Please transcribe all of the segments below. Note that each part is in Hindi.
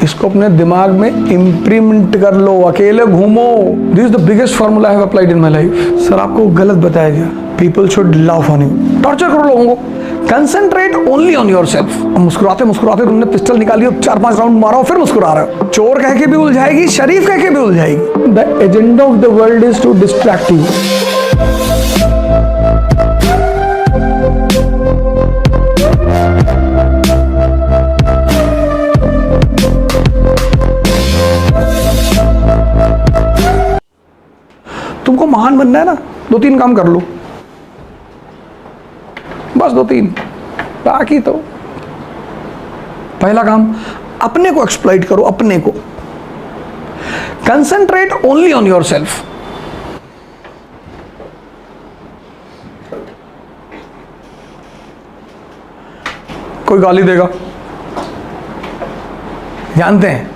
इसको अपने दिमाग में इम्प्रीमेंट कर लो, अकेले घूमो। This is the biggest formula I have applied in my life. Sir आपको गलत बताया गया, people should love on you. Torture करो लोगों को, concentrate only on your self. मुस्कुराते मुस्कुराते तुमने पिस्टल निकाली, 4-5 राउंड मारा, फिर मुस्कुरा रहे हो। चोर कह के भी उलझाएगी, शरीफ कह के भी उलझाएगी। The agenda of the world is to distract you. तुमको महान बनना है ना, 2-3 काम कर लो, बस 2-3। बाकी तो पहला काम, अपने को एक्सप्लॉइट करो, अपने को। Concentrate only on your self. कोई गाली देगा, जानते हैं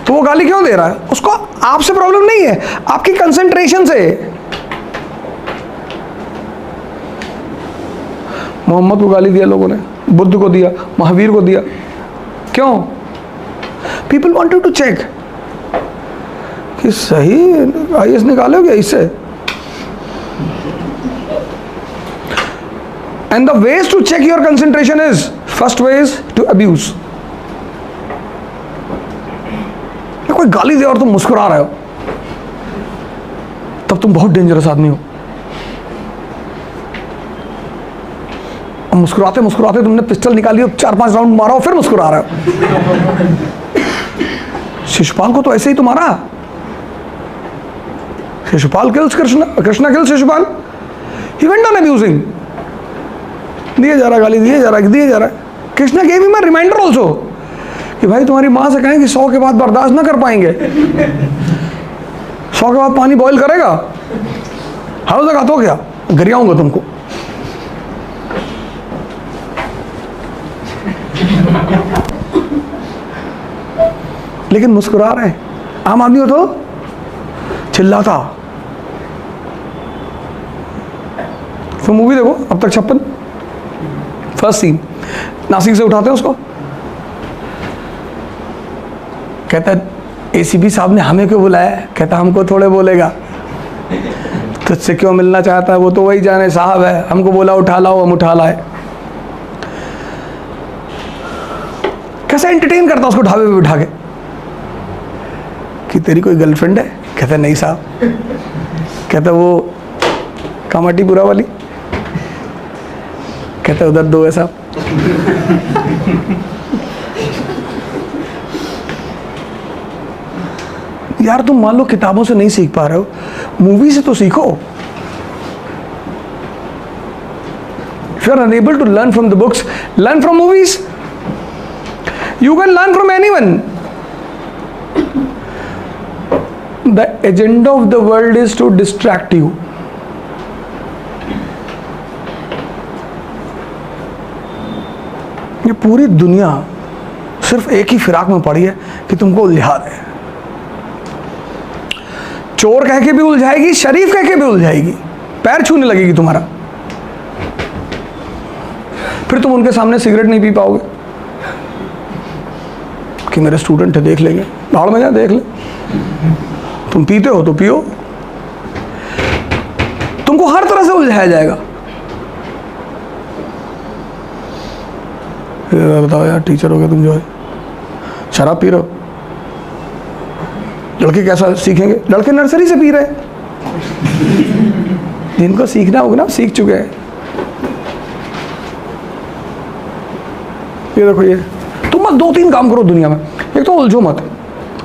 तो वो गाली क्यों दे रहा है? उसको आपसे प्रॉब्लम नहीं है, आपकी कंसंट्रेशन से। मोहम्मद को गाली दिया लोगों ने, बुद्ध को दिया, महावीर को दिया, क्यों? पीपल वांटेड टू चेक कि सही आईएएस निकालोगे इससे। And the ways to check your concentration is, first way is to abuse. कोई गाली दे और तुम मुस्कुरा रहे हो, तब तुम बहुत डेंजरस आदमी हो। मुस्कुराते मुस्कुराते तुमने पिस्टल निकाली, 4-5 राउंड मारा, फिर मुस्कुरा रहे हो। शिशुपाल को तो ऐसे ही तो मारा। Shishupal kills Krishna, Krishna kills Shishupal. He went on abusing. दिए जा रहा गाली, दिए जा रहा। Krishna gave him a reminder also कि भाई तुम्हारी माँ से कहें कि 100 के बाद बर्दाश्त ना कर पाएंगे, 100 के बाद पानी बॉईल करेगा, हाउ तक हो क्या, गिरियाऊंगा तुमको। लेकिन मुस्कुरा रहे हैं। आम आदमी हो तो चिल्लाता। तो मूवी देखो अब तक 56। फर्स्ट सीन, नासिक से उठाते हैं उसको, कहता है एसीपी साहब ने हमें क्यों बुलाया? कहता हमको थोड़े बोलेगा, तुझसे क्यों मिलना चाहता है वो तो वही जाने, साहब है, हमको बोला उठा लाओ, हम उठा लाए। कैसे एंटरटेन करता उसको ढाबे पे बिठा के कि तेरी कोई गर्लफ्रेंड है? कहता नहीं साहब। कहता वो कामाटीपुरा वाली? कहता उधर 2 है साहब। यार तुम मान लो किताबों से नहीं सीख पा रहे हो, मूवी से तो सीखो। If you are unable to learn from the books, learn from movies. You can learn from anyone. The agenda of the world is to distract you. ये पूरी दुनिया सिर्फ एक ही फिराक में पड़ी है कि तुमको उलझा दे। चोर कह के भी उलझाएगी, शरीफ कह के भी उलझाएगी, पैर छूने लगेगी तुम्हारा। फिर तुम उनके सामने सिगरेट नहीं पी पाओगे कि मेरे स्टूडेंट है, देख लेंगे, भाड़ में जा देख ले। तुम पीते हो तो पियो, तुमको हर तरह से उलझाया जाएगा। बताओ यार, टीचर हो गए तुम, जो है शराब पी रहे हो, लड़के कैसा सीखेंगे? लड़के नर्सरी से पी रहे हैं, जिनको सीखना होगा ना सीख चुके हैं। ये देखो, ये तुम बस 2-3 काम करो दुनिया में। एक तो उलझो मत,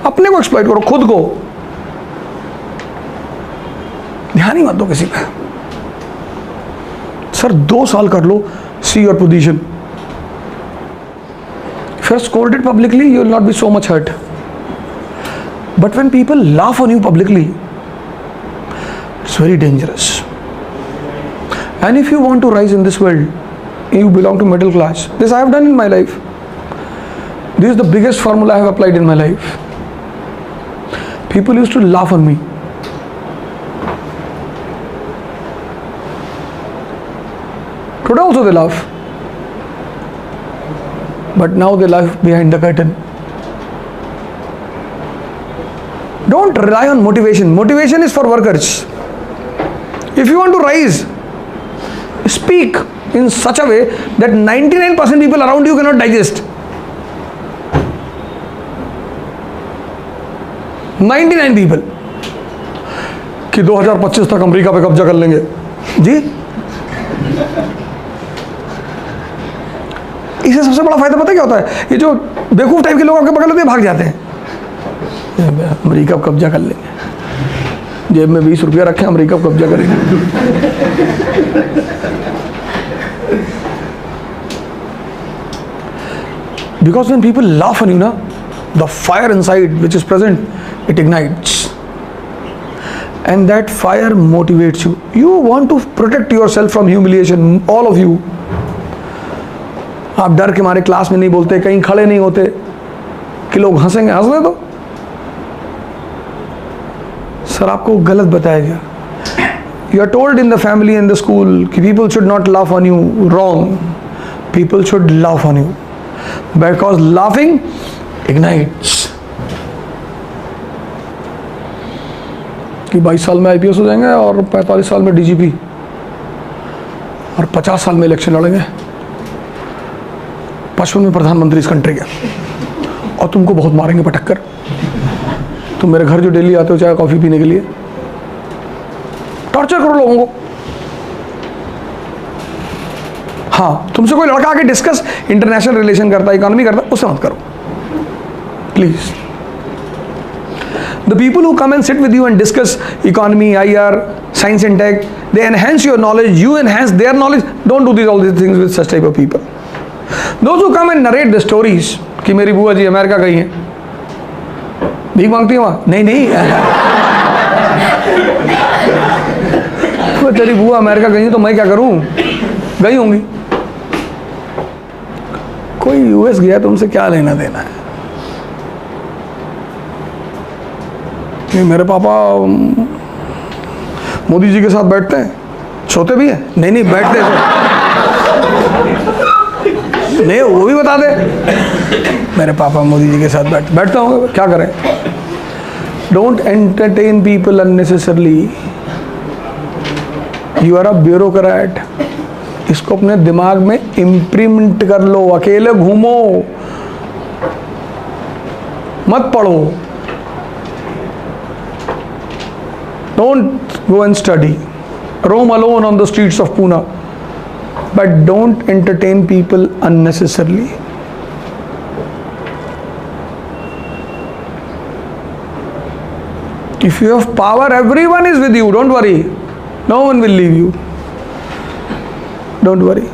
अपने को एक्सप्लॉइट करो, खुद को, ध्यान ही मत दो किसी पे। सर 2 साल कर लो, see your position. If you are scolded publicly, you will not be so much hurt. But when people laugh on you publicly, it's very dangerous. And if you want to rise in this world, you belong to middle class. This I have done in my life. This is the biggest formula I have applied in my life. People used to laugh on me. Today also they laugh. but now they live behind the curtain. Don't rely on motivation. Motivation is for workers. If you want to rise, speak in such a way that 99% people around you cannot digest. 99 people कि 2025 तक अमेरिका पे कब्जा कर लेंगे जी। इससे सबसे बड़ा फायदा पता क्या होता है? ये जो बेवकूफ टाइप के लोग आपके बगल होते हैं भाग जाते हैं, अमेरिका पे कब्जा कर लेंगे, जेब में 20 रुपया रखें, अमेरिका पे कब्जा करेंगे। Because when people laugh on you, na, the fire inside which is present, it ignites. And that fire motivates you. You want to protect yourself from humiliation, all of you. आप डर के मारे क्लास में नहीं बोलते, कहीं खड़े नहीं होते कि लोग हंसेंगे, हंसने दो। सर आपको गलत बताया गया। You are told in the family and the school कि people should not laugh on you. Wrong. People should laugh on you. Because laughing ignites. कि 22 साल में आईपीएस हो जाएंगे और 45 साल में डीजीपी और 50 साल में इलेक्शन लड़ेंगे, 55 में प्रधानमंत्री इस कंट्री के, और तुमको बहुत मारेंगे पटक कर। तुम मेरे घर जो डेली आते हो चाय कॉफी पीने के लिए, टॉर्चर करो लोगों को। हाँ, तुमसे कोई लड़का आके डिस्कस इंटरनेशनल रिलेशन करता है, इकोनॉमी करता है, उससे मत करो please. The people who come and sit with you and discuss economy, IR, science and tech, they enhance your knowledge, you enhance their knowledge. Don't do all these things with such type of people. Those who come and narrate the stories कि मेरी बुआ जी अमेरिका गई हैं, भीख मांगती है वहाँ, नहीं नहीं तो तेरी बुआ अमेरिका गई है तो मैं क्या करूँ, गई होंगी। कोई यूएस गया तो उनसे क्या लेना देना है? नहीं मेरे पापा मोदी जी के साथ बैठते हैं, सोते भी हैं, नहीं नहीं बैठते नहीं, वो भी बता दे। मेरे पापा मोदी जी के साथ बैठता हूँ, क्या करें? Don't entertain people unnecessarily. You are a bureaucrat. इसको अपने दिमाग में इम्प्रिंट कर लो। अकेले घूमो, मत पढ़ो। Don't go and study. Roam alone on the streets of Pune. But don't entertain people unnecessarily. If you have power, everyone is with you. Don't worry. No one will leave you. Don't worry.